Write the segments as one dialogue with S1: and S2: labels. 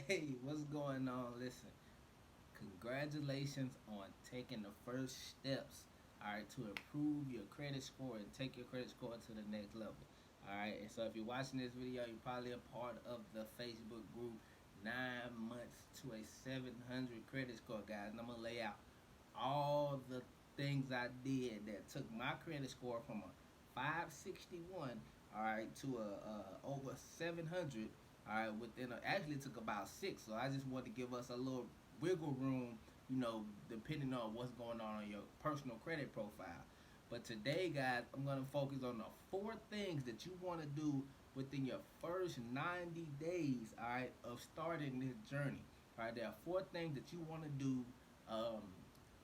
S1: Hey, what's going on? Listen, congratulations on taking the first steps, all right, to improve your credit score and take your credit score to the next level. All right, and so if you're watching this video, you're probably a part of the Facebook group 9 months to a 700 credit score, guys. And I'm gonna lay out all the things I did that took my credit score from a 561, all right, to a over 700, all right, within actually it took about 6. So I just wanted to give us a little wiggle room, depending on what's going on your personal credit profile. But today, guys, I'm gonna focus on the 4 things that you want to do within your first 90 days, all right, of starting this journey. All right, there are 4 things that you want to do um,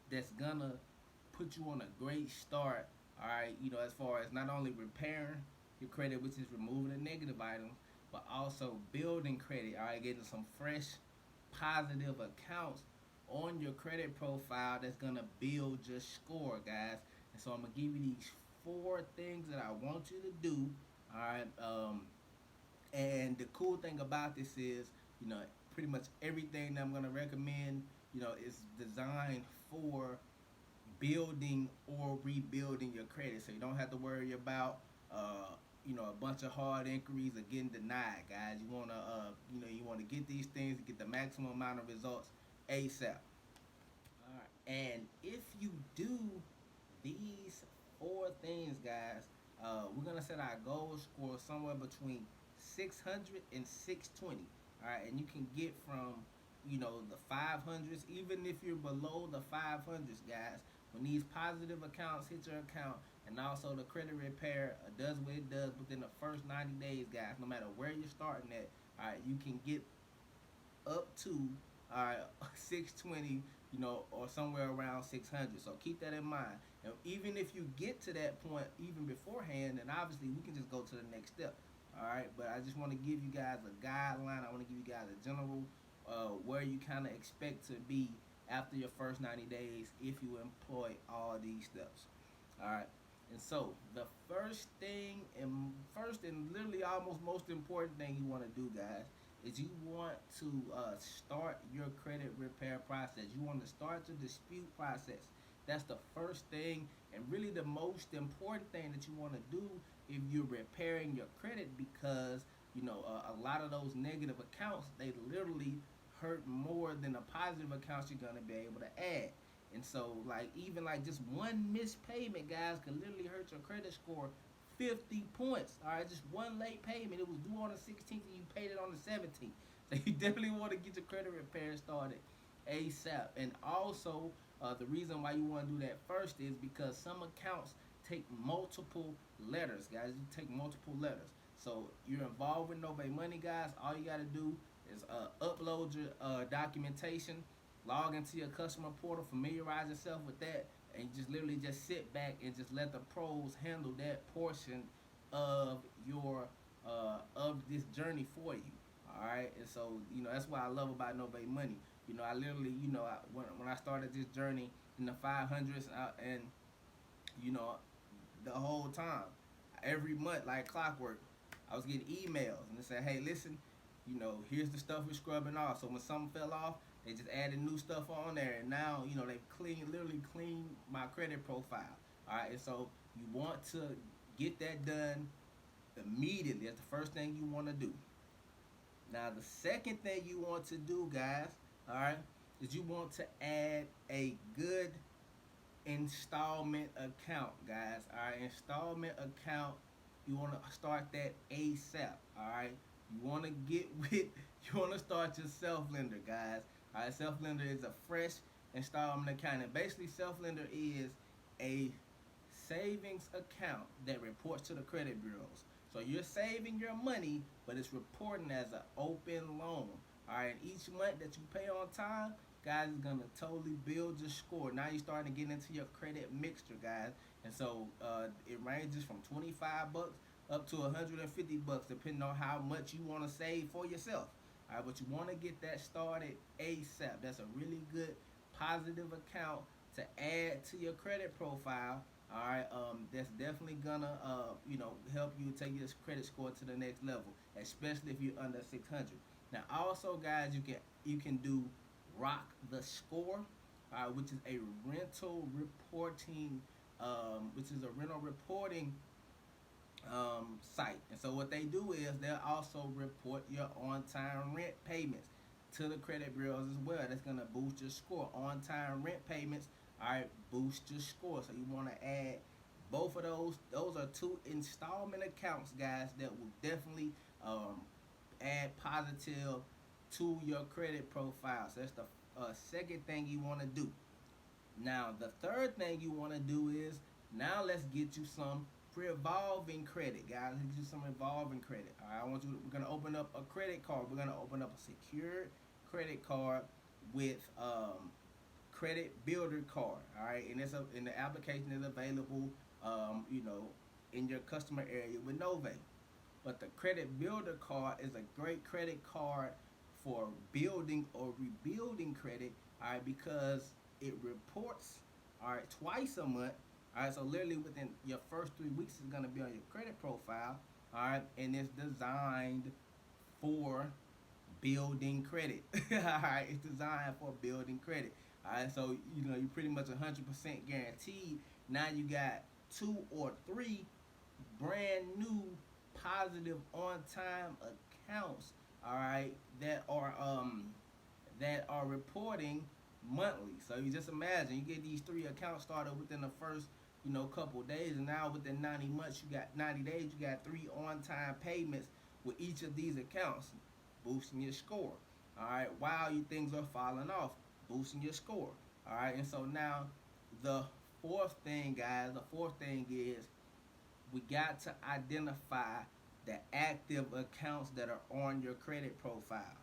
S1: that's gonna put you on a great start. All right, as far as not only repairing your credit, which is removing the negative items, but also building credit. All right, getting some fresh, positive accounts on your credit profile that's gonna build your score, guys. And so I'm gonna give you these 4 things that I want you to do. All right, and the cool thing about this is, pretty much everything that I'm gonna recommend, is designed for building or rebuilding your credit, so you don't have to worry about a bunch of hard inquiries or getting denied, guys. You want to get these things to get the maximum amount of results ASAP. All right, and if you do these 4 things, guys, we're gonna set our goal score somewhere between 600 and 620. All right, and you can get from the 500s, even if you're below the 500s, guys. When these positive accounts hit your account, and also the credit repair does what it does within the first 90 days, guys. No matter where you're starting at, all right, you can get up to 620, or somewhere around 600. So keep that in mind. And even if you get to that point even beforehand, then obviously we can just go to the next step. All right, but I just want to give you guys a guideline. I want to give you guys a general where you kind of expect to be after your first 90 days if you employ all these steps. All right. And so the first and literally almost most important thing you want to do, guys, is you want to start your credit repair process. You want to start the dispute process. That's the first thing, and really the most important thing that you want to do if you're repairing your credit, because a lot of those negative accounts, they literally hurt more than the positive accounts you're gonna be able to add. And so, like, even like just one missed payment, guys, could literally hurt your credit score 50 points. All right, just one late payment. It was due on the 16th and you paid it on the 17th. So you definitely want to get your credit repair started ASAP. And also, the reason why you want to do that first is because some accounts take multiple letters, guys. You take multiple letters. So you're involved with No Bay Money, guys. All you got to do is upload your documentation, log into your customer portal, familiarize yourself with that, and just literally just sit back and just let the pros handle that portion of your of this journey for you. All right, and so that's what I love about No Bay Money. I literally, when I started this journey in the 500s, and you know the whole time, every month like clockwork, I was getting emails and they said, "Hey, listen, here's the stuff we're scrubbing off." So when something fell off, they just added new stuff on there, and now they've literally cleaned my credit profile. All right, and so you want to get that done immediately. That's the first thing you want to do. Now, the second thing you want to do, guys, all right, is you want to add a good installment account, guys. All right, installment account. You want to start that ASAP. All right, you want to get with. You want to start your self lender, guys. All right, self lender is a fresh installment account, and basically self lender is a savings account that reports to the credit bureaus. So you're saving your money, but it's reporting as an open loan. All right, each month that you pay on time, guys, is gonna totally build your score. Now you're starting to get into your credit mixture, guys, and so it ranges from 25 bucks up to 150 bucks, depending on how much you want to save for yourself. All right, but you want to get that started ASAP. That's a really good positive account to add to your credit profile. All right, that's definitely gonna help you take your credit score to the next level, especially if you're under 600. Now, also, guys, you can do Rock the Score, which is a rental reporting, which is a rental reporting site. And so what they do is they'll also report your on-time rent payments to the credit bureaus as well. That's gonna boost your score. On-time rent payments, all right, boost your score. So you want to add both of those. Those are two installment accounts, guys, that will definitely um, add positive to your credit profile. So that's the second thing you want to do. Now, the third thing you want to do is now let's get you some revolving credit, guys. Let's get you some revolving credit. All right, we're gonna open up a credit card. We're gonna open up a secured credit card with credit builder card. All right, and the application is available, in your customer area with Nove. But the credit builder card is a great credit card for building or rebuilding credit, all right, because it reports, all right, twice a month. All right, so literally within your first 3 weeks is gonna be on your credit profile, all right, and it's designed for building credit. All right, it's designed for building credit. All right, so you're pretty much 100% guaranteed. Now you got two or three brand new positive on time accounts. All right, that are reporting monthly. So you just imagine you get these three accounts started within the first couple of days, and now within 90 months, you got 90 days, you got three on time payments with each of these accounts, boosting your score. All right, while you things are falling off, boosting your score. All right, and so now the fourth thing, guys, the fourth thing is we got to identify the active accounts that are on your credit profile.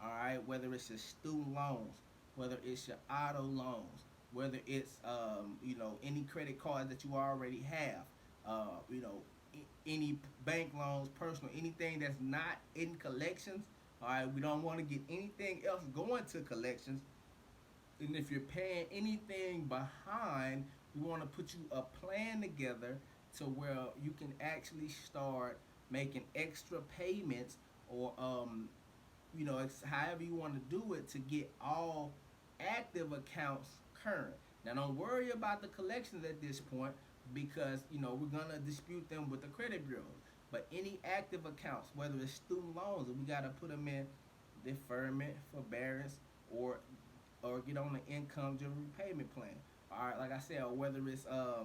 S1: All right, whether it's your student loans, whether it's your auto loans, whether it's any credit cards that you already have, any bank loans, personal, anything that's not in collections. All right, we don't want to get anything else going to collections. And if you're paying anything behind, we want to put you a plan together to where you can actually start making extra payments, or however you want to do it to get all active accounts current. Now, don't worry about the collections at this point because we're gonna dispute them with the credit bureaus. But any active accounts, whether it's student loans, we gotta put them in deferment, forbearance, or get on the income driven repayment plan. All right, like I said, or whether it's a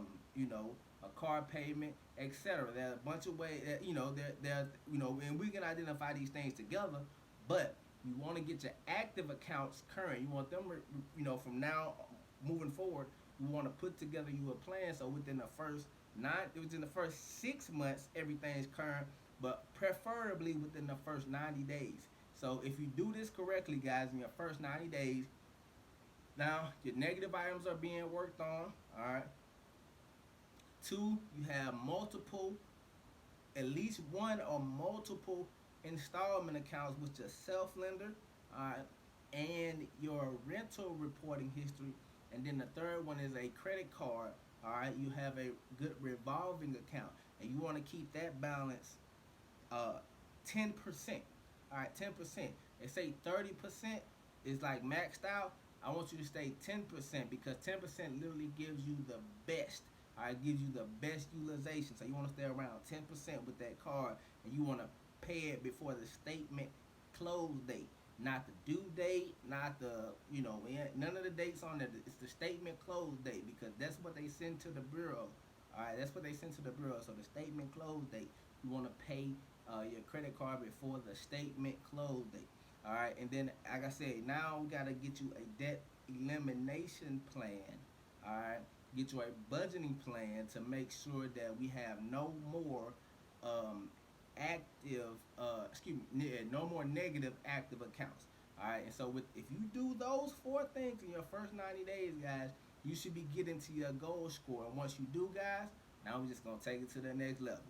S1: car payment, etc. There are a bunch of ways that and we can identify these things together. But you want to get your active accounts current. You want them, from now moving forward. You want to put together you a plan so within the first 6 months, everything's current, but preferably within the first 90 days. So if you do this correctly, guys, in your first 90 days, now your negative items are being worked on. All right. Two, you have at least one or multiple installment accounts with your self lender, and your rental reporting history. And then the third one is a credit card. All right, you have a good revolving account, and you want to keep that balance 10%. All right, 10%. They say 30% is like maxed out. I want you to stay 10% because 10% literally gives you the best. All right, gives you the best utilization. So you want to stay around 10% with that card, and you want to pay it before the statement close date, not the due date, not the none of the dates on it. It's the statement close date because that's what they send to the bureau. All right, that's what they send to the bureau. So the statement close date, you want to pay your credit card before the statement close date. All right, and then like I said, now we gotta get you a debt elimination plan. All right, get you a budgeting plan to make sure that we have no more no more negative active accounts. All right, and so if you do those four things in your first 90 days, guys, you should be getting to your goal score. And once you do, guys, now we're just gonna take it to the next level.